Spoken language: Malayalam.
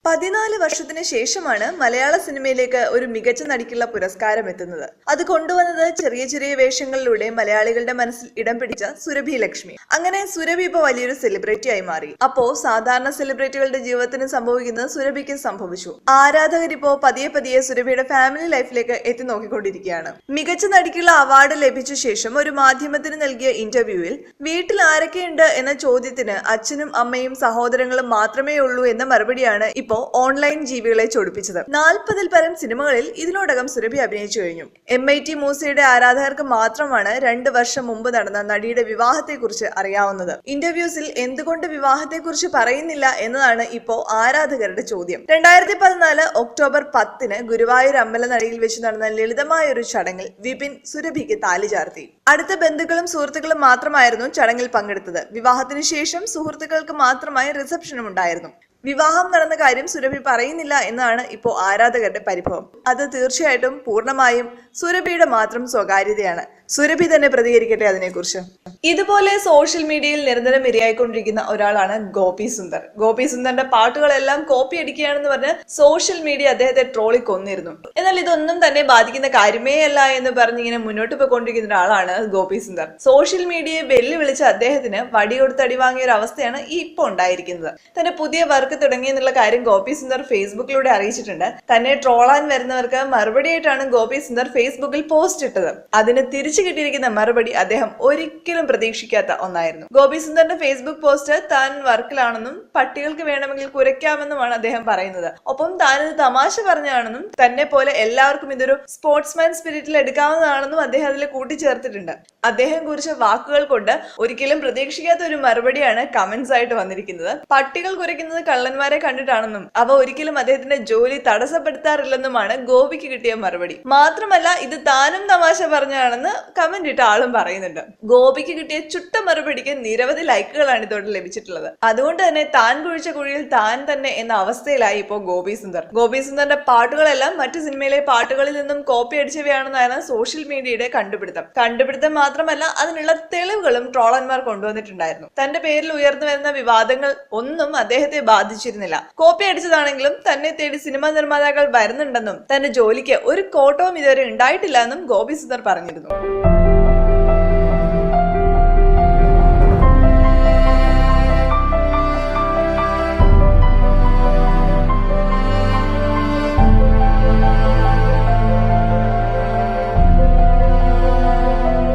14 വർഷത്തിന് ശേഷമാണ് മലയാള സിനിമയിലേക്ക് ഒരു മികച്ച നടിക്കുള്ള പുരസ്കാരം എത്തുന്നത്. അത് കൊണ്ടുവന്നത് ചെറിയ ചെറിയ വേഷങ്ങളിലൂടെ മലയാളികളുടെ മനസ്സിൽ ഇടം പിടിച്ച സുരഭി ലക്ഷ്മി. അങ്ങനെ സുരഭി ഇപ്പൊ വലിയൊരു സെലിബ്രിറ്റി ആയി മാറി. അപ്പോ സാധാരണ സെലിബ്രിറ്റികളുടെ ജീവിതത്തിന് സംഭവിക്കുന്നത് സുരഭിക്ക് സംഭവിച്ചു. ആരാധകരിപ്പോ പതിയെ പതിയെ സുരഭിയുടെ ഫാമിലി ലൈഫിലേക്ക് എത്തി നോക്കിക്കൊണ്ടിരിക്കുകയാണ്. മികച്ച നടിക്കുള്ള അവാർഡ് ലഭിച്ച ശേഷം ഒരു മാധ്യമത്തിന് നൽകിയ ഇന്റർവ്യൂവിൽ വീട്ടിൽ ആരൊക്കെയുണ്ട് എന്ന ചോദ്യത്തിന് അച്ഛനും അമ്മയും സഹോദരങ്ങളും മാത്രമേ ഉള്ളൂ എന്ന മറുപടിയാണ് ഓൺലൈൻ ജീവികളെ ചൊടിപ്പിച്ചത്. 40-ൽ പരം സിനിമകളിൽ ഇതിനോടകം സുരഭി അഭിനയിച്ചു കഴിഞ്ഞു. MIT മൂസയുടെ ആരാധകർക്ക് മാത്രമാണ് 2 വർഷം മുമ്പ് നടന്ന നടിയുടെ വിവാഹത്തെക്കുറിച്ച് അറിയാവുന്നത്. ഇന്റർവ്യൂസിൽ എന്തുകൊണ്ട് വിവാഹത്തെക്കുറിച്ച് പറയുന്നില്ല എന്നതാണ് ഇപ്പോ ആരാധകരുടെ ചോദ്യം. 2014 ഒക്ടോബർ 10 ഗുരുവായൂർ അമ്പലനടയിൽ വെച്ച് നടന്ന ലളിതമായ ഒരു ചടങ്ങിൽ വിപിൻ സുരഭിക്ക് താലി ചാർത്തി. അടുത്ത ബന്ധുക്കളും സുഹൃത്തുക്കളും മാത്രമായിരുന്നു ചടങ്ങിൽ പങ്കെടുത്തത്. വിവാഹത്തിന് ശേഷം സുഹൃത്തുക്കൾക്ക് മാത്രമായി റിസപ്ഷനും ഉണ്ടായിരുന്നു. വിവാഹം നടന്ന കാര്യം സുരഭി പറയുന്നില്ല എന്നാണ് ഇപ്പോ ആരാധകരുടെ പരിഭവം. അത് തീർച്ചയായിട്ടും പൂർണ്ണമായും സുരഭിയുടെ മാത്രം സ്വകാര്യതയാണ്. സുരഭി തന്നെ പ്രതികരിക്കട്ടെ അതിനെക്കുറിച്ച്. ഇതുപോലെ സോഷ്യൽ മീഡിയയിൽ നിരന്തരം ഇരയായിക്കൊണ്ടിരിക്കുന്ന ഒരാളാണ് ഗോപി സുന്ദർ. ഗോപി സുന്ദറിന്റെ പാട്ടുകളെല്ലാം കോപ്പി അടിക്കുകയാണെന്ന് പറഞ്ഞ് സോഷ്യൽ മീഡിയ അദ്ദേഹത്തെ ട്രോളി കൊന്നിരുന്നു. എന്നാൽ ഇതൊന്നും തന്നെ ബാധിക്കുന്ന കാര്യമേ അല്ല എന്ന് പറഞ്ഞിങ്ങനെ മുന്നോട്ട് പോയിക്കൊണ്ടിരിക്കുന്ന ഒരാളാണ് ഗോപി സുന്ദർ. സോഷ്യൽ മീഡിയയെ വെല്ലുവിളിച്ച അദ്ദേഹത്തിന് വടി കൊടുത്ത് അടി വാങ്ങിയ ഒരു അവസ്ഥയാണ് ഇപ്പോൾ ഉണ്ടായിരിക്കുന്നത്. തന്റെ പുതിയ വർക്ക് തുടങ്ങിയെന്നുള്ള കാര്യം ഗോപി സുന്ദർ ഫേസ്ബുക്കിലൂടെ അറിയിച്ചിട്ടുണ്ട്. തന്നെ ട്രോളാൻ വരുന്നവർക്ക് മറുപടിയായിട്ടാണ് ഗോപി സുന്ദർ ഫേസ്ബുക്കിൽ പോസ്റ്റ് ഇട്ടത്. അതിന് തിരിച്ചു കിട്ടിയിരിക്കുന്ന മറുപടി അദ്ദേഹം ഒരിക്കലും പ്രതീക്ഷിക്കാത്ത ഒന്നായിരുന്നു. ഗോപി സുന്ദറിന്റെ ഫേസ്ബുക്ക് പോസ്റ്റ് താൻ വർക്കിലാണെന്നും പട്ടികൾക്ക് വേണമെങ്കിൽ കുരയ്ക്കാമെന്നുമാണ് അദ്ദേഹം പറയുന്നത്. ഒപ്പം താനിത് തമാശ പറഞ്ഞാണെന്നും തന്നെ പോലെ എല്ലാവർക്കും ഇതൊരു സ്പോർട്സ്മാൻ സ്പിരിറ്റിൽ എടുക്കാവുന്നതാണെന്നും അദ്ദേഹം അതിൽ കൂട്ടിച്ചേർത്തിട്ടുണ്ട്. അദ്ദേഹം കുറിച്ച വാക്കുകൾ കൊണ്ട് ഒരിക്കലും പ്രതീക്ഷിക്കാത്ത ഒരു മറുപടിയാണ് കമന്റ്സ് ആയിട്ട് വന്നിരിക്കുന്നത്. പട്ടികൾ കുരയ്ക്കുന്നത് കള്ളന്മാരെ കണ്ടിട്ടാണെന്നും അവ ഒരിക്കലും അദ്ദേഹത്തിന്റെ ജോലി തടസ്സപ്പെടുത്താറില്ലെന്നുമാണ് ഗോപിക്ക് കിട്ടിയ മറുപടി. മാത്രമല്ല ഇത് താനും തമാശ പറഞ്ഞാണെന്ന് കമന്റ് ഇട്ട ആളും പറയുന്നുണ്ട്. ഗോപിക്ക് കിട്ടിയ ചുട്ട മറുപടിക്ക് നിരവധി ലൈക്കുകളാണ് ഇതോടെ ലഭിച്ചിട്ടുള്ളത്. അതുകൊണ്ട് തന്നെ താൻ കുഴിച്ച കുഴിയിൽ താൻ തന്നെ എന്ന അവസ്ഥയിലായി ഇപ്പോ ഗോപി സുന്ദർ. ഗോപി സുന്ദറിന്റെ പാട്ടുകളെല്ലാം മറ്റു സിനിമയിലെ പാട്ടുകളിൽ നിന്നും കോപ്പി അടിച്ചവയാണെന്നാണ് സോഷ്യൽ മീഡിയയുടെ കണ്ടുപിടുത്തം മാത്രമല്ല അതിനുള്ള തെളിവുകളും ട്രോളന്മാർ കൊണ്ടുവന്നിട്ടുണ്ടായിരുന്നു. തന്റെ പേരിൽ ഉയർന്നു വരുന്ന വിവാദങ്ങൾ ഒന്നും അദ്ദേഹത്തെ ബാധിച്ചിരുന്നില്ല. കോപ്പി അടിച്ചതാണെങ്കിലും തന്നെ തേടി സിനിമാ നിർമ്മാതാക്കൾ വരുന്നുണ്ടെന്നും തന്റെ ജോലിക്ക് ഒരു കോട്ടവും ഇതുവരെ ഉണ്ടായിട്ടില്ല എന്നും ഗോപി സുന്ദർ പറഞ്ഞിരുന്നു.